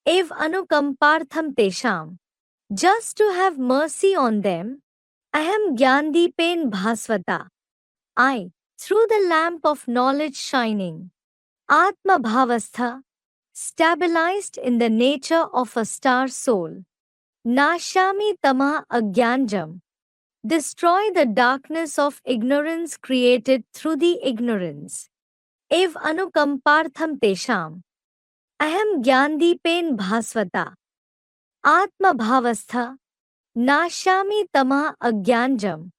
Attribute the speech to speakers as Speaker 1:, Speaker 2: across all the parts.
Speaker 1: ev anukampartham tesham. Just to have mercy on them. Aham Gyandipen Bhasvata. I, through the lamp of knowledge shining. Atma Bhavastha, stabilized in the nature of a star soul. Nashami Tama Agyanjam. Destroy the darkness of ignorance created through the ignorance. Ev anukampartham tesham. Aham Gyandipen Bhasvata. Atma Bhavastha. Nashami Tama Agyanjam.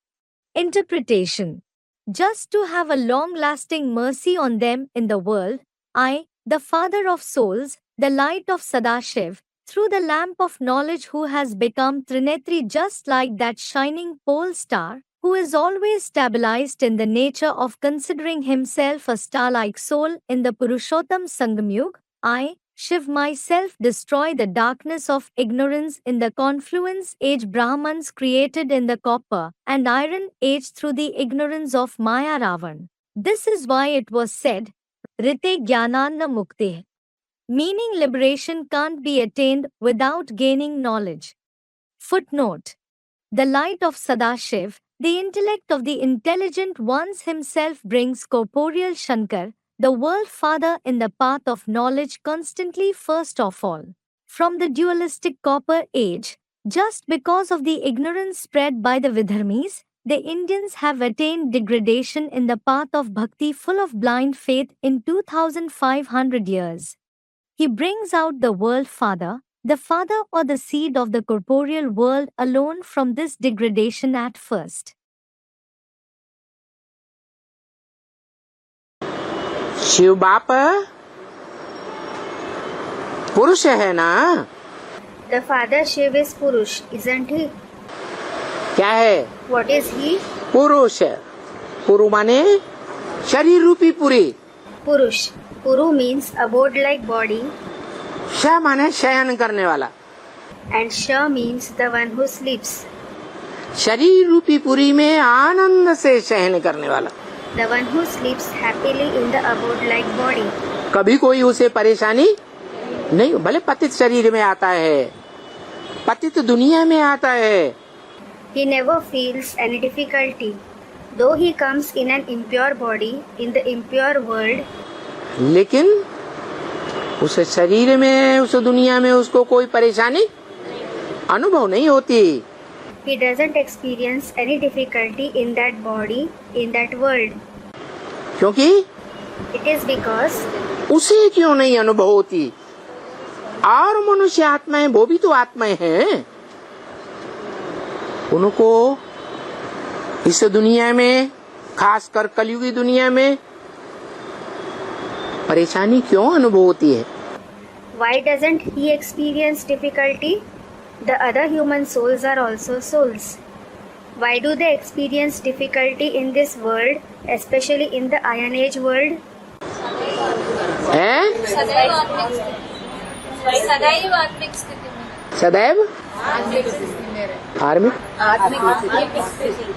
Speaker 1: Interpretation. Just to have a long-lasting mercy on them in the world, I, the Father of souls, the light of Sadashiv, through the lamp of knowledge who has become Trinetri just like that shining pole star, who is always stabilized in the nature of considering himself a star-like soul in the Purushottam Sangamyug, I, Shiv myself destroy the darkness of ignorance in the confluence age Brahmans created in the copper and iron age through the ignorance of Maya Ravan. This is why it was said, Rite Jnananna Mukti, meaning liberation can't be attained without gaining knowledge. Footnote. The light of Sadashiv, the intellect of the intelligent ones himself brings corporeal Shankar, the world father in the path of knowledge constantly first of all. From the dualistic copper age, just because of the ignorance spread by the Vidharmis, the Indians have attained degradation in the path of bhakti full of blind faith in 2500 years. He brings out the world father, the father or the seed of the corporeal world alone from this degradation at first.
Speaker 2: Shiv बाप पुरुष है ना?
Speaker 3: The father Shiv is Purush, isn't he?
Speaker 2: क्या है?
Speaker 3: What is he?
Speaker 2: पुरुष. पुरु माने शरीर रूपी Puri.
Speaker 3: Purush. Puru means abode-like body.
Speaker 2: श माने शयन करने वाला.
Speaker 3: And Sha means the one who sleeps.
Speaker 2: शरीर रूपी पुरी में आनंद से शयन करने वाला.
Speaker 3: The one who sleeps happily in the abode-like body.
Speaker 2: कभी कोई उसे परेशानी नहीं, भले पतित शरीर में आता है, पतित दुनिया में आता है.
Speaker 3: He never feels any difficulty, though he comes in an impure body in the impure world.
Speaker 2: लेकिन उस शरीर में, उस दुनिया में उसको कोई परेशानी अनुभव नहीं होती.
Speaker 3: He doesn't experience any difficulty in that body, in that world.
Speaker 2: क्योंकि
Speaker 3: It is because
Speaker 2: उसे क्यों नहीं अनुभव होती? और मनुष्य आत्माएं, वो भी तो आत्माएं हैं. उनको इस दुनिया में, खासकर कलयुगी दुनिया में परेशानी क्यों अनुभव होती है?
Speaker 3: why doesn't he experience difficulty? The other human souls are also souls. Why do they experience difficulty in this world, especially in the Iron Age world?
Speaker 2: सदैव
Speaker 4: आत्मिक स्थिति में.
Speaker 2: सदैव
Speaker 4: आत्मिक स्थिति.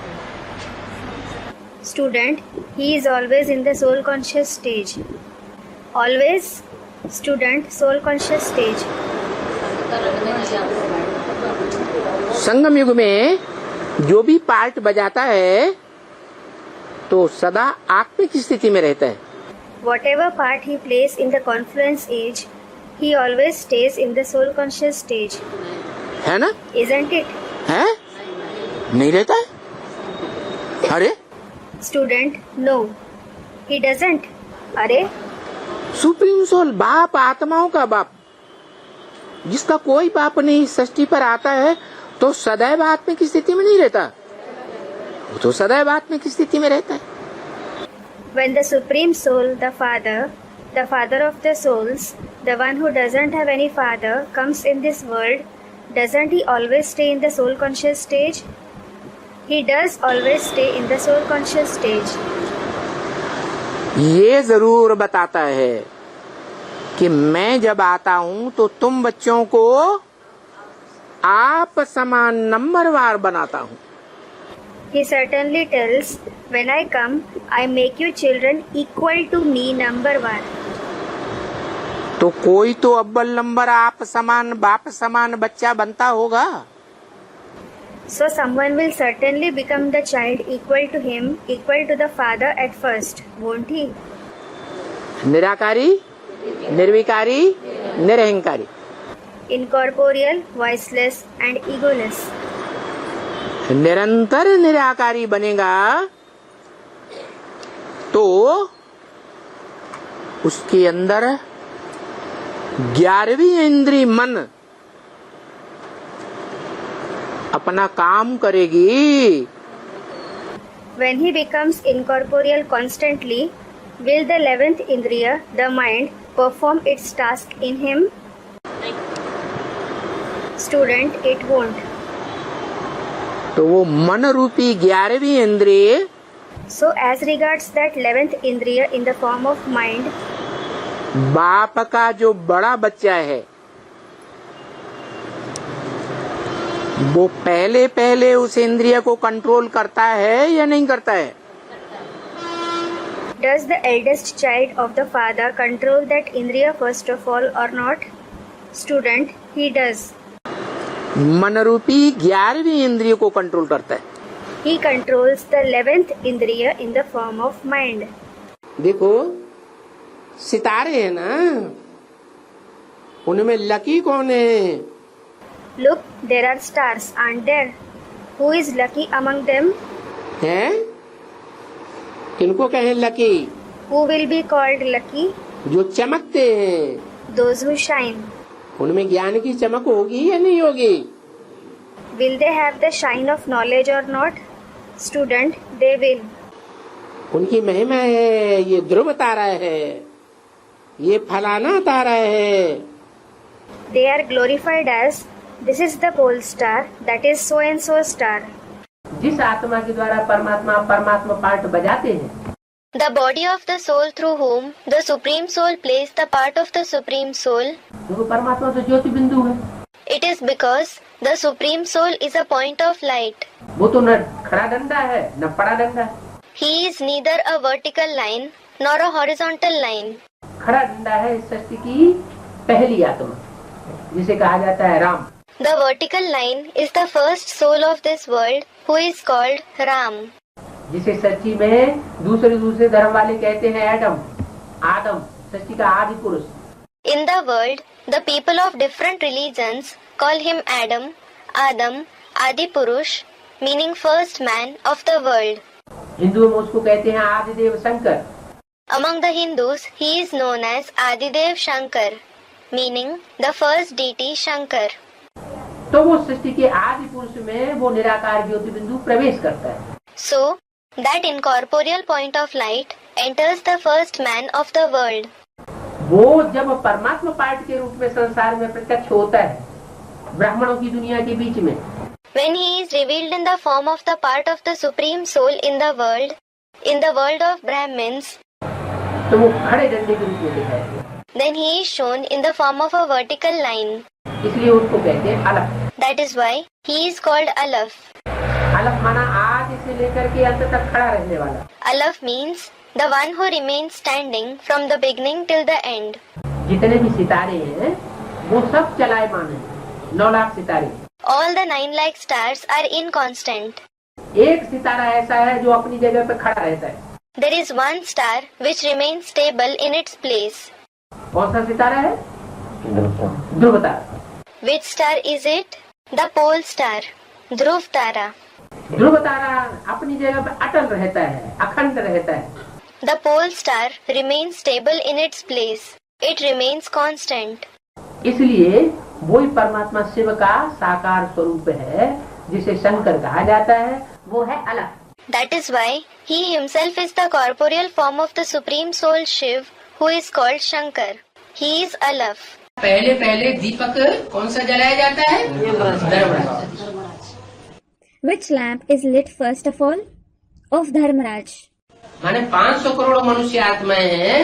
Speaker 3: Student, he is always in the soul conscious stage. Always, student, soul conscious stage.
Speaker 2: संगम युग में जो भी पार्ट बजाता है तो सदा आत्मिक स्थिति में रहता है.
Speaker 3: Whatever part he plays in the confluence age, he always stays in the soul conscious stage.
Speaker 2: है ना?
Speaker 3: Isn't it?
Speaker 2: है? नहीं रहता है? अरे
Speaker 3: Student, no. He doesn't. अरे
Speaker 2: सुप्रीम सोल, बाप, आत्माओं का बाप, जिसका कोई बाप नहीं, सृष्टि पर आता है तो सदैव आत्मिक स्थिति में नहीं रहता. वो तो सदैव आत्मिक स्थिति में रहता है.
Speaker 3: When the Supreme Soul, the Father of the souls, the one who doesn't have any father, comes in this world, doesn't he always stay in the soul conscious stage? He does always stay in the soul conscious stage.
Speaker 2: ये जरूर बताता है कि मैं जब आता हूँ तो तुम बच्चों को आप समान नंबरवार बनाता हूँ.
Speaker 3: He certainly tells, when I come, I make you children equal to me number one.
Speaker 2: तो कोई तो अव्वल नंबर आप समान बाप समान बच्चा बनता होगा।
Speaker 3: So someone will certainly become the child equal to him, equal to the father at first, won't he?
Speaker 2: Nirankari, निर्विकारी, निरहंकारी।
Speaker 3: Incorporeal, voiceless and egoless.
Speaker 2: निरंतर निराकारी बनेगा तो उसके अंदर 11वीं इंद्री मन अपना काम करेगी।
Speaker 3: When he becomes incorporeal constantly, will the 11th indriya, the mind, perform its task in him? Student, it won't.
Speaker 2: तो वो मन रूपी 11वीं इंद्रिय
Speaker 3: So as regards that 11th indriya in the form of mind,
Speaker 2: बाप का जो बड़ा बच्चा है वो पहले पहले उस इंद्रिय को कंट्रोल करता है या नहीं करता है?
Speaker 3: does the eldest child of the father control that indriya first of all or not? Student, he does.
Speaker 2: मन रूपी 11वीं इंद्रिय को कंट्रोल करता है।
Speaker 3: He controls the 11th indriya in the form of mind.
Speaker 2: देखो सितारे हैं ना, उनमें लकी कौन है?
Speaker 3: Look, there are stars, aren't there? Who is lucky among them?
Speaker 2: हैं? किनको कहें lucky?
Speaker 3: Who will be called lucky?
Speaker 2: जो चमकते हैं।
Speaker 3: Those who shine.
Speaker 2: उनमें ज्ञान की चमक होगी या नहीं होगी?
Speaker 3: Will they have the shine of knowledge or not? Student, they will.
Speaker 2: उनकी महिमा है, ये ध्रुव तारा है, ये फलाना तारा है।
Speaker 3: They are glorified as, this is the pole star, that is so and so star.
Speaker 2: जिस आत्मा के द्वारा परमात्मा परमात्मा पार्ट बजाते हैं,
Speaker 5: The body of the soul through whom the Supreme Soul plays the part of the Supreme Soul,
Speaker 2: वो परमात्मा तो ज्योति बिंदु है।
Speaker 5: it is because the Supreme Soul is a point of light.
Speaker 2: वो तो न खड़ा डंडा है न पड़ा डंडा है।
Speaker 5: He is neither a vertical line nor a horizontal line.
Speaker 2: खड़ा डंडा है इस सृष्टि की पहली आत्मा, जिसे कहा जाता है Ram.
Speaker 5: The vertical line is the first soul of this world, who is called Ram.
Speaker 2: जिसे सृष्टि में दूसरे धर्म वाले कहते हैं आदम, सृष्टि का आदि पुरुष।
Speaker 5: In the world, the people of different religions call him Adam, Adi Purush, meaning first man of the world.
Speaker 2: हिंदुओं में उसको कहते हैं आदिदेव Shankar.
Speaker 5: Among the Hindus, he is known as Adidev Shankar, meaning the first deity Shankar.
Speaker 2: तो वो सृष्टि के आदि पुरुष में वो निराकार ज्योति बिंदु प्रवेश करता है।
Speaker 5: So, that incorporeal point of light enters the first man of the world.
Speaker 2: वो जब परमात्मा पार्ट के रूप में संसार में प्रत्यक्ष होता है, ब्राह्मणों की दुनिया के बीच में,
Speaker 5: When he is revealed in the form of the part of the Supreme Soul in the world of Brahmins,
Speaker 2: तो वो खड़े डंडे के रूप में दिखाई देता है।
Speaker 5: then he is shown in the form of a vertical line.
Speaker 2: इसलिए उसको कहते हैं अलफ।
Speaker 5: That is why he is called Alaf.
Speaker 2: अलफ माना आदि से लेकर के अंत तक खड़ा रहने वाला।
Speaker 5: Alaf means the one who remains standing from the beginning till the end.
Speaker 2: जितने भी सितारे हैं वो सब चलायमान हैं, 9 लाख सितारे।
Speaker 5: All the 9 lakh stars are inconstant.
Speaker 2: एक सितारा ऐसा है जो अपनी जगह पे खड़ा रहता है।
Speaker 5: There is one star which remains stable in its place.
Speaker 2: कौन सा सितारा है? ध्रुव तारा।
Speaker 5: Which star is it? The pole star, Dhruv Tara.
Speaker 2: ध्रुव तारा अपनी जगह पे अटल रहता है, अखंड रहता है।
Speaker 5: The pole star remains stable in its place. It remains constant.
Speaker 2: इसलिए वही परमात्मा शिव का साकार स्वरूप है, जिसे शंकर कहा जाता है, वो है अलग।
Speaker 5: That is why he himself is the corporeal form of the Supreme Soul Shiv, who is called Shankar. He is Alaf.
Speaker 2: पहले दीपक कौन सा जलाया जाता है? Dharmaraj.
Speaker 6: Which lamp is lit first of all? Of Dharmaraj.
Speaker 2: माने 500 करोड़ मनुष्य आत्माएं हैं,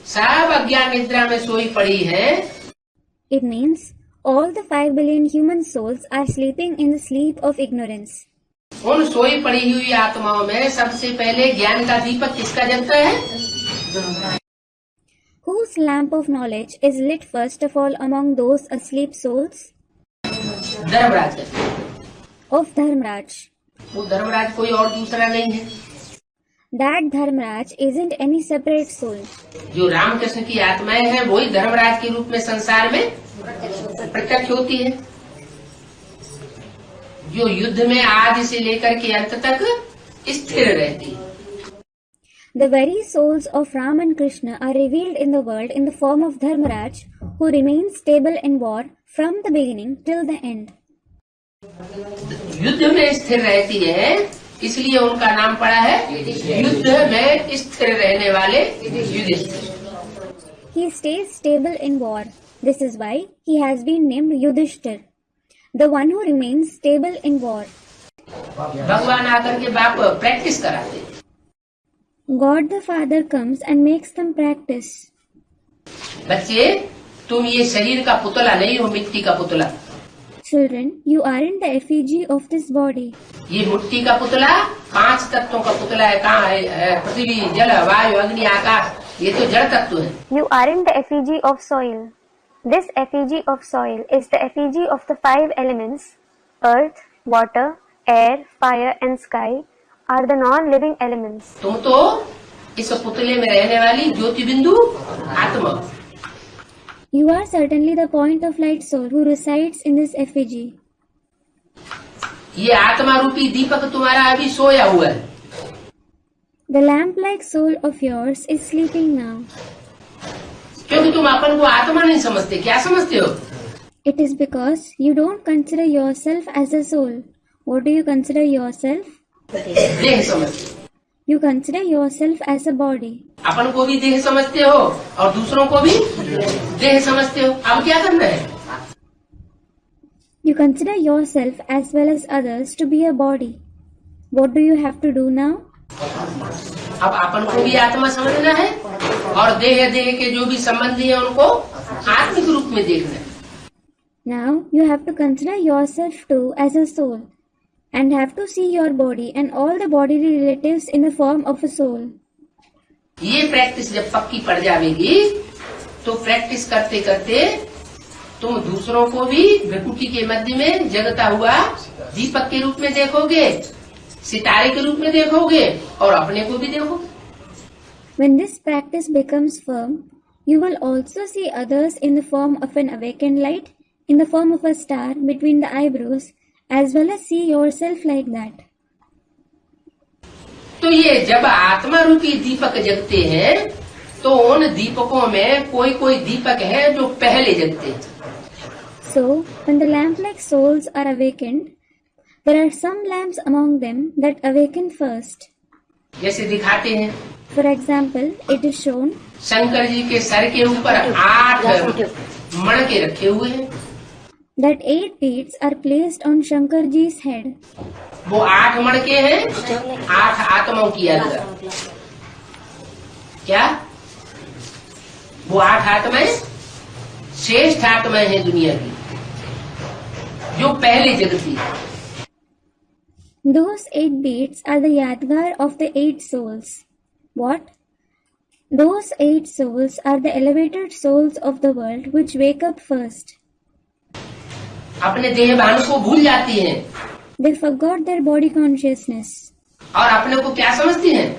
Speaker 2: सब अज्ञान निद्रा में सोई पड़ी है।
Speaker 6: It means all the 5 billion human souls are sleeping in the sleep of ignorance.
Speaker 2: उन सोई पड़ी हुई आत्माओं में सबसे पहले ज्ञान का दीपक किसका जलता है?
Speaker 6: Whose lamp of knowledge is lit first of all among those asleep souls?
Speaker 2: Dharmaraj का।
Speaker 6: Of Dharmaraj.
Speaker 2: वो धर्मराज कोई और दूसरा नहीं है।
Speaker 6: That Dharmaraj isn't any separate soul.
Speaker 2: जो रामकृष्ण की आत्माएं हैं वही धर्मराज के रूप में संसार में प्रत्यक्ष होती है, जो युद्ध में आदि से लेकर के अंत तक स्थिर रहती है।
Speaker 6: The very souls of Ram and Krishna are revealed in the world in the form of Dharmaraj, who remains stable in war from the beginning till the end.
Speaker 2: युद्ध में स्थिर रहती है, इसलिए उनका नाम पड़ा है युद्ध में स्थिर रहने वाले Yudhishthir.
Speaker 6: He stays stable in war. This is why he has been named Yudhishthir, the one who remains stable in war.
Speaker 2: भगवान आकर के बाप प्रैक्टिस कराते।
Speaker 6: God the Father comes and makes them practice.
Speaker 2: बच्चे, तुम ये शरीर का पुतला नहीं हो, मिट्टी का पुतला।
Speaker 6: Children, you aren't the effigy of this body.
Speaker 2: ये मिट्टी का पुतला 5 तत्वों का पुतला है। कहाँ है? पृथ्वी, जल, वायु, अग्नि, आकाश। ये तो जड़ तत्व है।
Speaker 7: You aren't the effigy of soil. This effigy of soil is the effigy of the 5 elements: earth, water, air, fire and sky are the non-living elements.
Speaker 2: तुम तो इस पुतले में रहने वाली ज्योति बिंदु आत्मा।
Speaker 6: You are certainly the point of light soul who resides in this effigy.
Speaker 2: ये आत्मा रूपी दीपक तुम्हारा अभी सोया हुआ है।
Speaker 6: The lamp-like soul of yours is sleeping now.
Speaker 2: क्योंकि तुम अपन को आत्मा नहीं समझते। क्या समझते हो?
Speaker 6: It is because you don't consider yourself as a soul. What do you consider yourself?
Speaker 2: देह समझते।
Speaker 6: You consider yourself as a body.
Speaker 2: अपन को भी देह समझते हो और दूसरों को भी देह समझते हो। अब क्या करना है?
Speaker 6: You consider yourself as well as others to be a body. What do you have to do now?
Speaker 2: अब अपन को भी आत्मा समझना है और देह के जो भी संबंधी है उनको आत्मिक रूप में देखना है।
Speaker 6: Now you have to consider yourself too as a soul and have to see your body and all the bodily relatives in the form of a soul.
Speaker 2: ये प्रैक्टिस जब पक्की पड़ जाएगी तो प्रैक्टिस करते करते तुम दूसरों को भी भ्रकुटी के मध्य में जगता हुआ दीपक के रूप में देखोगे, सितारे के रूप में देखोगे और अपने को भी देखोगे।
Speaker 6: When this practice becomes firm, you will also see others in the form of an awakened light, in the form of a star between the eyebrows, as well as see yourself like that.
Speaker 2: तो ये जब आत्मा रूपी दीपक जगते हैं तो उन दीपकों में कोई कोई दीपक है जो पहले जगते हैं।
Speaker 6: So, when the lamp-like souls are awakened, there are some lamps among them that awaken first.
Speaker 2: जैसे दिखाते हैं,
Speaker 6: For example, it is shown
Speaker 2: Shankar ji के सर के ऊपर 8 मणके रखे हुए हैं।
Speaker 6: that 8 beads are placed on Shankar Ji's head.
Speaker 2: वो 8 मणके हैं 8 आत्माओं की यात्रा। क्या वो 8 आत्माएं श्रेष्ठ आत्माएं हैं दुनिया की, जो पहले जगती है।
Speaker 6: Those 8 beads are the Yadgar of the 8 souls. What? Those 8 souls are the elevated souls of the world which wake up first.
Speaker 2: अपने देह भान को भूल जाती हैं
Speaker 6: They forgot their body consciousness.
Speaker 2: और अपने को क्या समझती हैं?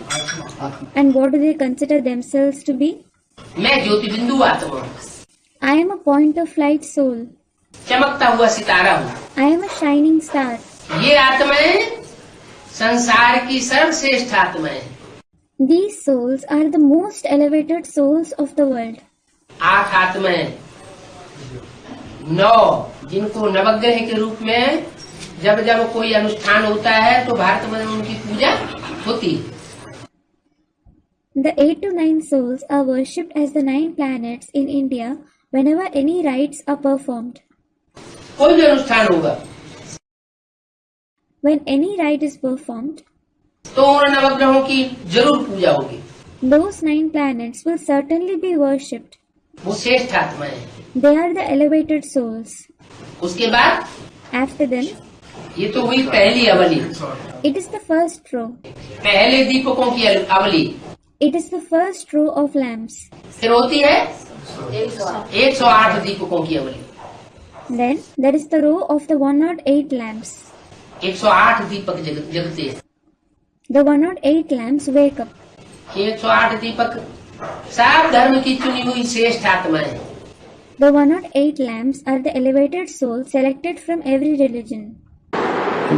Speaker 6: And what do they consider themselves to be?
Speaker 2: मैं ज्योति बिंदु आत्मा हूँ,
Speaker 6: I am a point of light soul.
Speaker 2: चमकता हुआ सितारा हूँ।
Speaker 6: I am a shining star.
Speaker 2: ये आत्माएं संसार की सर्वश्रेष्ठ आत्माएं हैं।
Speaker 6: These souls are the most elevated souls of the world.
Speaker 2: 8 आत्माएं, 9 जिनको नवग्रह के रूप में जब जब कोई अनुष्ठान होता है तो भारत में उनकी पूजा होती है।
Speaker 6: The 8 to 9 souls are worshipped as the 9 planets in India whenever any rites are performed.
Speaker 2: कोई भी अनुष्ठान होगा
Speaker 6: When any rite is performed,
Speaker 2: तो उन नवग्रहों की जरूर पूजा होगी।
Speaker 6: those 9 planets will certainly be worshipped.
Speaker 2: वो श्रेष्ठ आत्माएं हैं।
Speaker 6: They are the elevated souls.
Speaker 2: उसके बाद
Speaker 6: After them,
Speaker 2: ये तो हुई पहली अवली,
Speaker 6: it is the first row.
Speaker 2: पहले दीपकों की अवली।
Speaker 6: It is the first row of lamps.
Speaker 2: फिर होती है 108 दीपकों की अवली।
Speaker 6: Then there is the row of the 108 lamps.
Speaker 2: 108 दीपक जगते हैं।
Speaker 6: The 108 lamps wake up.
Speaker 2: 108 दीपक सब धर्म की चुनी हुई श्रेष्ठ आत्माएं।
Speaker 6: The 108 lamps are the elevated souls selected from every religion.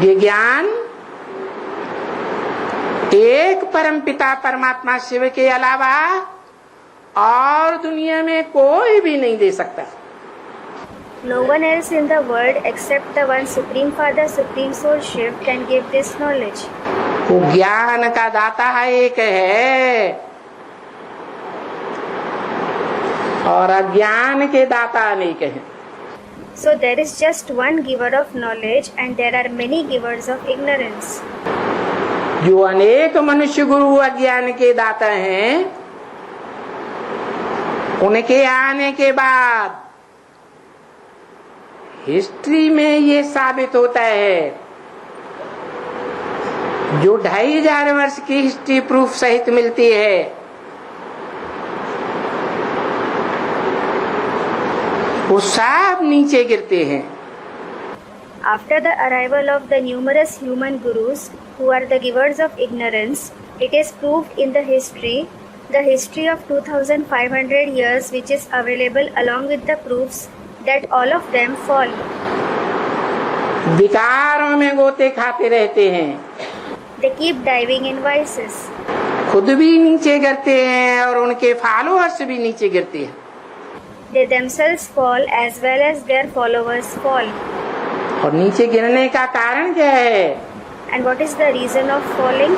Speaker 2: ये ज्ञान एक परमपिता परमात्मा शिव के अलावा और दुनिया में कोई भी नहीं दे सकता।
Speaker 3: No one else in the world except the one Supreme Father, Supreme Soul Shiv can give this knowledge.
Speaker 2: वो ज्ञान का दाता एक है और अज्ञान के दाता अनेक हैं।
Speaker 3: So there is just one giver of knowledge and there are many givers of ignorance.
Speaker 2: जो अनेक मनुष्य गुरु अज्ञान के दाता हैं, उनके आने के बाद हिस्ट्री में ये साबित होता है, जो 2500 वर्ष की हिस्ट्री प्रूफ सहित मिलती है, वो सब नीचे गिरते हैं।
Speaker 3: After the arrival of the numerous human gurus who are the givers of ignorance, it is proved in the history of 2500 years, which is available along with the proofs, that all of them fall.
Speaker 2: विकारों में गोते खाते रहते हैं,
Speaker 3: They keep diving in vices.
Speaker 2: खुद भी नीचे गिरते हैं और उनके फॉलोअर्स भी नीचे गिरते हैं।
Speaker 3: They themselves fall as well as their followers fall.
Speaker 2: और नीचे गिरने का कारण क्या है?
Speaker 3: And what is the reason of falling?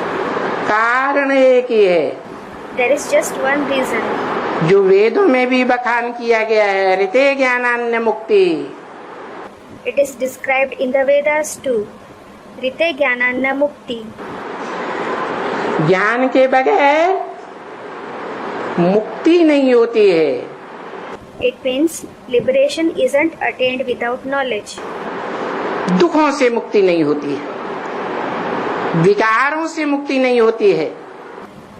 Speaker 2: कारण एक ही है,
Speaker 3: There is just one reason.
Speaker 2: जो वेदों में भी बखान किया गया है, ऋते ज्ञानान्य मुक्ति।
Speaker 3: It is described in the Vedas too. Rite Jnananna Mukti.
Speaker 2: ज्ञान के बगैर मुक्ति नहीं होती है।
Speaker 3: It means liberation isn't attained without knowledge.
Speaker 2: दुखों से मुक्ति नहीं होती है, विकारों से मुक्ति नहीं होती है।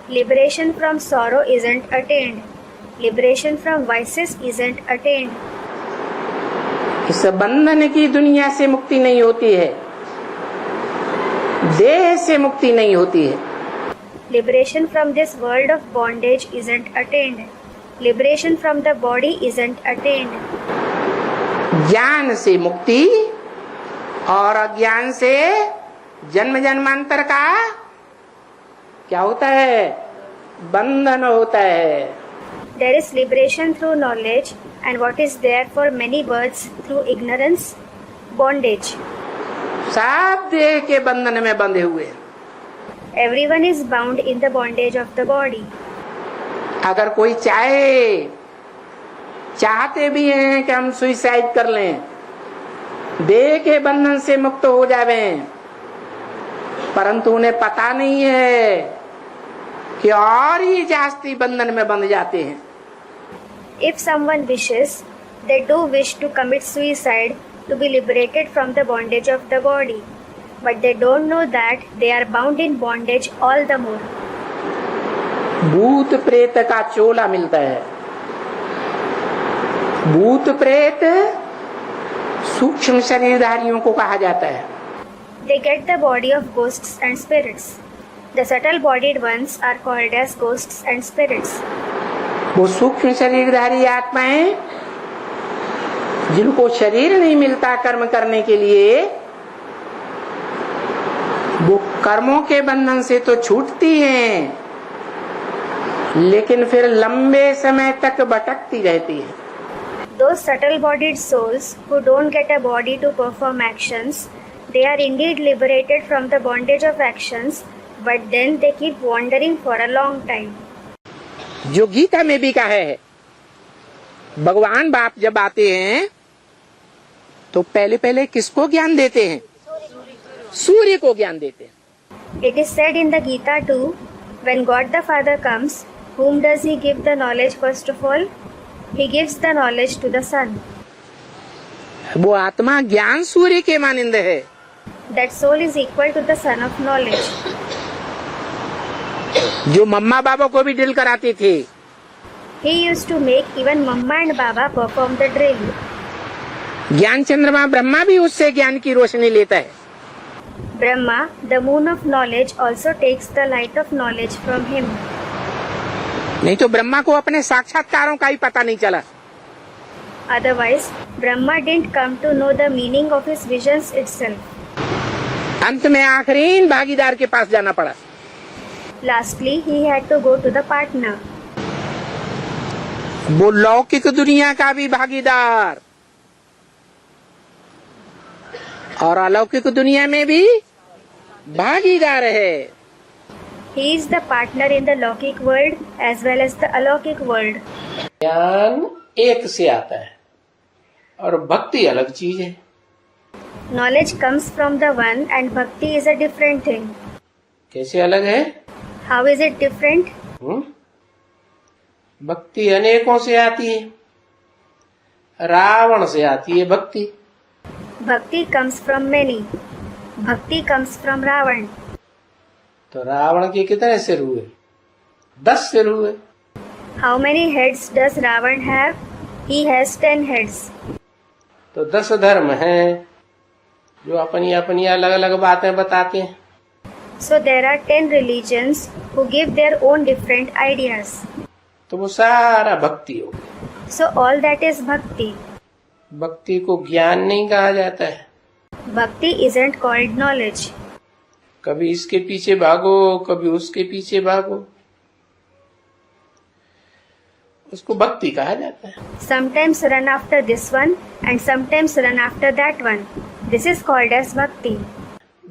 Speaker 3: Liberation from sorrow isn't attained. Liberation from vices isn't attained.
Speaker 2: इस बंधन की दुनिया से मुक्ति नहीं होती है, देह से मुक्ति नहीं होती है।
Speaker 3: Liberation from this world of bondage isn't attained. Liberation from the body isn't attained.
Speaker 2: ज्ञान से मुक्ति और अज्ञान से जन्म जन्मांतर का क्या होता है? बंधन होता है।
Speaker 3: There is liberation through knowledge, and what is there for many births through ignorance? Bondage.
Speaker 2: सब देह के बंधन में बंधे हुए।
Speaker 3: Everyone is bound in the bondage of the body.
Speaker 2: अगर कोई चाहते भी हैं कि हम सुइसाइड कर लें, देह के बंधन से मुक्त हो जावें, परंतु उन्हें पता नहीं है कि और ही जास्ती बंधन में बंध जाते हैं।
Speaker 3: If someone wishes, they do wish to commit suicide to be liberated from the bondage of the body, but they don't know that they are bound in bondage all the more.
Speaker 2: भूत प्रेत का चोला मिलता है। भूत प्रेत सूक्ष्म शरीरधारियों को कहा जाता है।
Speaker 3: They get the body of ghosts and spirits. The subtle bodied ones are called as ghosts and spirits.
Speaker 2: वो सूक्ष्म शरीरधारी आत्माएं जिनको शरीर नहीं मिलता कर्म करने के लिए, वो कर्मों के बंधन से तो छूटती हैं, लेकिन फिर लंबे समय तक भटकती रहती है।
Speaker 3: Those subtle bodied souls who don't get a body to perform actions, they are indeed liberated from the bondage of actions, but then they keep wandering for a long time.
Speaker 2: जो गीता में भी कहा है, भगवान बाप जब आते हैं तो पहले किसको ज्ञान देते हैं? सूर्य को ज्ञान देते हैं।
Speaker 3: It is said in the Gita too, when God the Father comes, whom does he give the knowledge first of all? He gives the knowledge to the sun.
Speaker 2: वो आत्मा ज्ञान सूर्य के मानिंद है।
Speaker 3: That soul is equal to the sun of knowledge.
Speaker 2: जो मम्मा बाबा को भी drill कराती थी।
Speaker 3: He used to make even Mamma and Baba perform the drill.
Speaker 2: ज्ञान चंद्रमा ब्रह्मा भी उससे ज्ञान की रोशनी लेता है।
Speaker 3: Brahma, the moon of knowledge, also takes the light of knowledge from him.
Speaker 2: नहीं तो ब्रह्मा को अपने साक्षात्कारों का ही पता नहीं चला।
Speaker 3: Otherwise, Brahma didn't come to know the meaning of his visions itself.
Speaker 2: अंत में आखिरीन भागीदार के पास जाना पड़ा।
Speaker 3: Lastly, he had to go to the partner.
Speaker 2: वो लौकिक दुनिया का भी भागीदार और अलौकिक दुनिया में भी भागीदार है।
Speaker 3: He is the partner in the Lokik world as well as the Alokik world.
Speaker 8: ज्ञान एक से आता है और भक्ति अलग चीज है।
Speaker 3: Knowledge comes from the one and bhakti is a different thing.
Speaker 8: कैसे अलग है?
Speaker 3: How is it different?
Speaker 8: भक्ति अनेकों से आती है, रावण से आती है भक्ति।
Speaker 3: Bhakti comes from many. Bhakti comes from Ravan.
Speaker 8: तो रावण के कितने सिर हुए? 10 सिर हुए।
Speaker 3: How many heads does Ravan have? He has 10 heads.
Speaker 8: तो 10 धर्म हैं जो अपनी अपनी अलग अलग बातें बताते हैं।
Speaker 3: So there are 10 religions who give their own different ideas.
Speaker 8: तो वो सारा भक्ति हो।
Speaker 3: So all that is bhakti.
Speaker 8: भक्ति को ज्ञान नहीं कहा जाता है।
Speaker 3: Bhakti isn't called knowledge.
Speaker 8: कभी इसके पीछे भागो, कभी उसके पीछे भागो, उसको भक्ति कहा जाता है।
Speaker 3: Sometimes run after this one and sometimes run after that one. This is called as bhakti.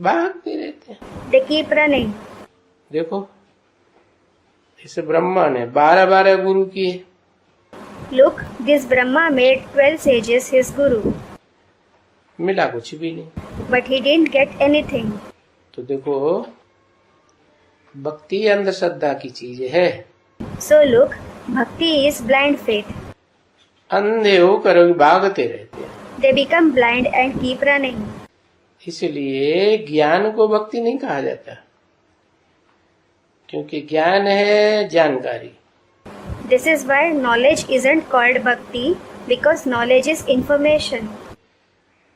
Speaker 8: भागते रहते हैं।
Speaker 3: They keep running.
Speaker 8: देखो, इस ब्रह्मा ने 12 गुरु किए।
Speaker 3: Look, this Brahma made 12 sages his guru,
Speaker 8: मिला कुछ भी नहीं।
Speaker 3: but he didn't get anything.
Speaker 8: तो देखो, भक्ति अंधश्रद्धा की चीज है।
Speaker 3: So look, bhakti is blind faith.
Speaker 8: अंधे होकर भागते रहते हैं।
Speaker 3: They become blind and keep running.
Speaker 8: इसलिए ज्ञान को भक्ति नहीं कहा जाता, क्योंकि ज्ञान है जानकारी।
Speaker 3: This is why knowledge isn't called bhakti, because knowledge is information.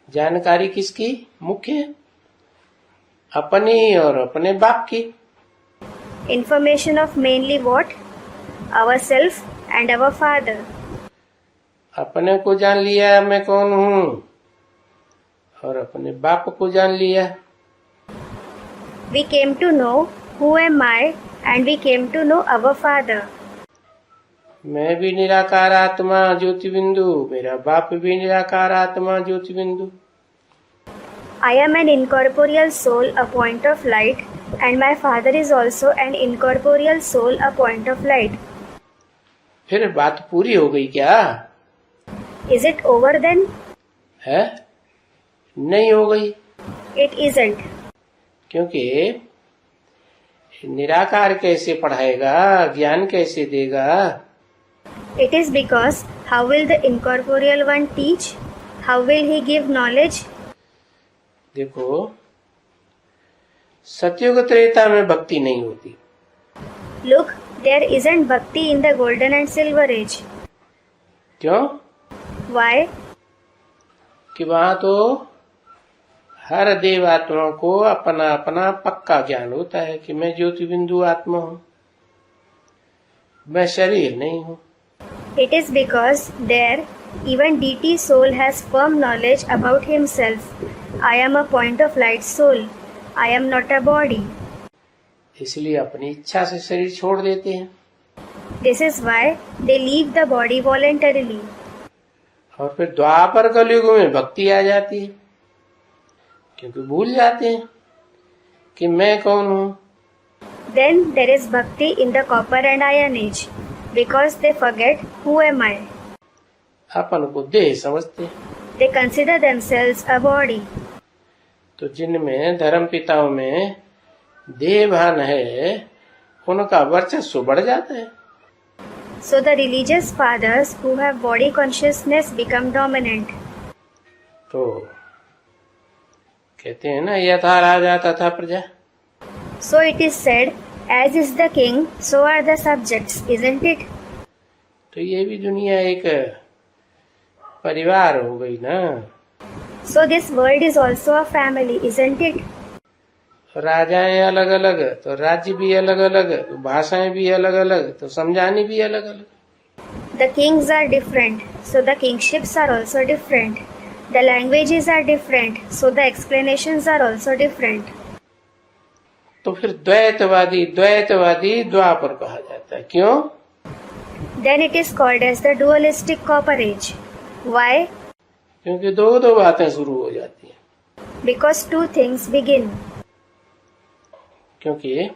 Speaker 8: जानकारी किसकी मुख्य है? अपनी और अपने बाप की।
Speaker 3: Information of mainly what? Ourself and our father.
Speaker 8: अपने को जान लिया मैं कौन हूँ, और अपने बाप को जान लिया।
Speaker 3: We came to know who am I and we came to know our father.
Speaker 8: मैं भी निराकार आत्मा ज्योति बिंदु, मेरा बाप भी निराकार आत्मा ज्योति बिंदु।
Speaker 3: I am an incorporeal soul, a point of light, and my father is also an incorporeal soul, a point of light.
Speaker 8: फिर बात पूरी हो गई क्या?
Speaker 3: Is it over then?
Speaker 8: है? नहीं हो गई।
Speaker 3: It isn't.
Speaker 8: क्योंकि निराकार कैसे पढ़ाएगा, ज्ञान कैसे देगा?
Speaker 3: It is because how will the incorporeal one teach? How will he give knowledge?
Speaker 8: देखो, सतयुग त्रेता में भक्ति नहीं होती।
Speaker 3: Look, there isn't bhakti in the golden and silver age.
Speaker 8: क्यों?
Speaker 3: Why?
Speaker 8: कि वहां तो हर देवात्मा को अपना अपना पक्का ज्ञान होता है कि मैं ज्योति बिंदु आत्मा हूँ, मैं शरीर नहीं हूँ।
Speaker 3: It is because there even deity soul has firm knowledge about himself. I am a point of light soul. I am not a body.
Speaker 8: इसलिए अपनी इच्छा से शरीर छोड़ देते हैं।
Speaker 3: This is why they leave the body voluntarily.
Speaker 8: और फिर द्वापर कलयुग में भक्ति आ जाती है, क्योंकि भूल जाते हैं कि मैं कौन हूँ।
Speaker 3: Then there is bhakti in the copper and iron age, because they forget who am I.
Speaker 8: अपन को देह समझते हैं।
Speaker 3: They consider themselves a body.
Speaker 8: तो जिनमें धर्म पिताओं में देह भान है, उनका वर्चस्व बढ़ जाता है।
Speaker 3: So the religious fathers who have body consciousness become dominant.
Speaker 8: तो कहते हैं ना, यथा राजा तथा प्रजा।
Speaker 3: So it is said, As is the king, so are the subjects, isn't it?
Speaker 8: तो ये भी दुनिया एक परिवार हो गई ना।
Speaker 3: So this world is also a family, isn't it?
Speaker 8: राजाएं अलग अलग, तो राज्य भी अलग अलग, तो भाषाएं भी अलग अलग, तो समझानी भी अलग अलग।
Speaker 3: The kings are different, so the kingships are also different. The languages are different, so the explanations are also different.
Speaker 8: तो फिर द्वैतवादी द्वैतवादी द्वापर कहा जाता है, क्यों?
Speaker 3: Then it is called as the dualistic copper age. Why?
Speaker 8: क्योंकि दो बातें शुरू हो जाती हैं।
Speaker 3: Because two things begin.
Speaker 8: क्योंकि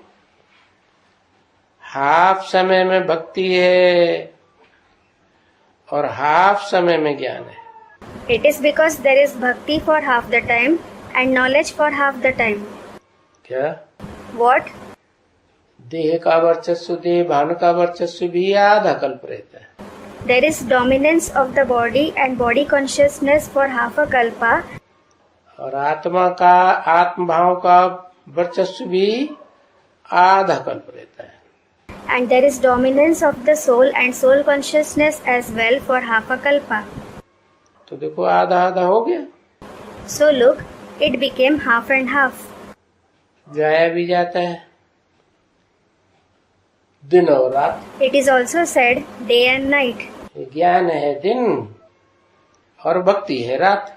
Speaker 8: हाफ समय में भक्ति है और हाफ समय में ज्ञान है।
Speaker 3: It is because there is bhakti for half the time and knowledge for half the time.
Speaker 8: क्या?
Speaker 3: What?
Speaker 8: देह का वर्चस्व, देह भान का वर्चस्व भी आधा कल्प रहता है।
Speaker 3: There is dominance of the body and body consciousness for half a kalpa.
Speaker 8: और आत्मा का, आत्म भाव का वर्चस्व भी आधा कल्प रहता है।
Speaker 3: And there is dominance of the soul and soul consciousness as well for half a kalpa.
Speaker 8: तो देखो आधा आधा हो गया।
Speaker 3: So look, it became half and half.
Speaker 8: गाया भी जाता है दिन और रात।
Speaker 3: It is also said day and night.
Speaker 8: ज्ञान है दिन और भक्ति है रात।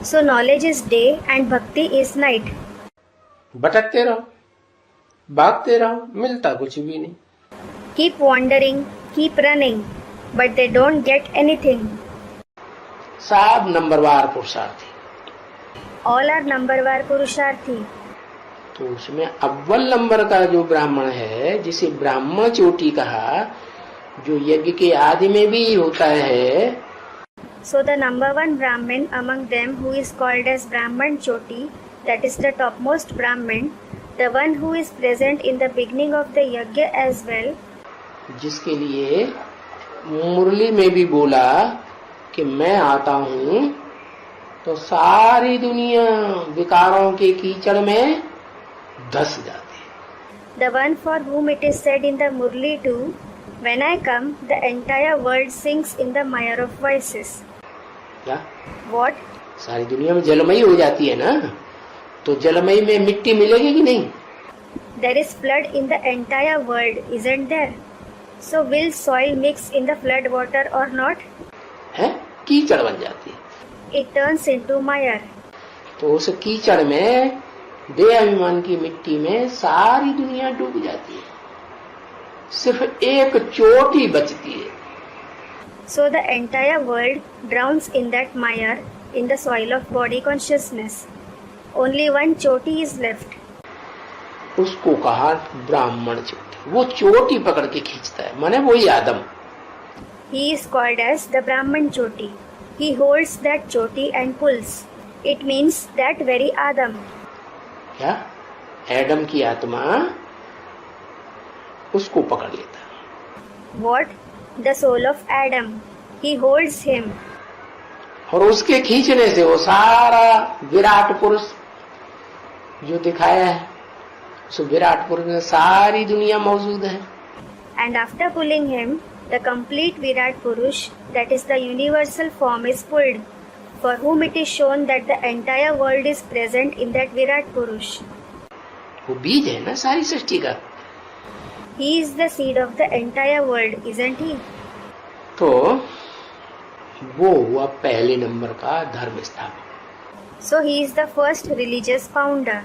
Speaker 3: So knowledge is day and bhakti is night.
Speaker 8: भटकते रहो, भागते रहो, मिलता कुछ भी नहीं।
Speaker 3: Keep wandering, keep running, but they don't get anything.
Speaker 2: सब नंबरवार पुरुषार्थी।
Speaker 3: All are numberwar purusharthi.
Speaker 2: तो उसमें अव्वल नंबर का जो ब्राह्मण है, जिसे ब्राह्मण चोटी कहा, जो यज्ञ के आदि में भी होता है।
Speaker 3: So the number one Brahmin among them, who is called as Brahman Choti, that is the topmost Brahmin, the one who is present in the beginning of the yajna as well,
Speaker 2: जिसके लिए मुरली में भी बोला कि मैं आता हूँ, तो सारी दुनिया विकारों के कीचड़ में धस जाती है।
Speaker 3: the one for whom it is said in the Murli too, when I come, the entire world sinks in the mire of vices.
Speaker 2: क्या?
Speaker 3: What?
Speaker 2: सारी दुनिया में जलमयी हो जाती है ना, तो जलमयी में मिट्टी मिलेगी कि नहीं?
Speaker 3: There is flood in the entire world, isn't there? So will soil mix in the flood water or not?
Speaker 2: है, कीचड़ बन जाती है।
Speaker 3: It turns into mire.
Speaker 2: तो उस कीचड़ में, देहाभिमान की मिट्टी में सारी दुनिया डूब जाती है, सिर्फ एक चोटी बचती है।
Speaker 3: So the entire world drowns in that mire, in the soil of body consciousness. Only one choti is left.
Speaker 2: उसको कहा ब्राह्मण चोटी। वो चोटी पकड़ के खींचता है, माने वही आदम।
Speaker 3: He is called as the Brahman Choti. He holds that choti and pulls. It means that very Adam.
Speaker 2: क्या? एडम की आत्मा उसको पकड़ लेता है।
Speaker 3: What? The soul of Adam. He holds him.
Speaker 2: और उसके खींचने से वो सारा विराट पुरुष जो दिखाया है, उस विराट पुरुष में सारी दुनिया मौजूद है।
Speaker 3: And after pulling him, the complete Virat Purush, that is the universal form, is pulled, for whom it is shown that the entire world is present in that Virat Purush.
Speaker 2: वो बीज है ना सारी सृष्टि का।
Speaker 3: He is the seed of the entire world, isn't he?
Speaker 2: तो वो हुआ पहले नंबर का धर्म स्थापक।
Speaker 3: So he is the first religious founder.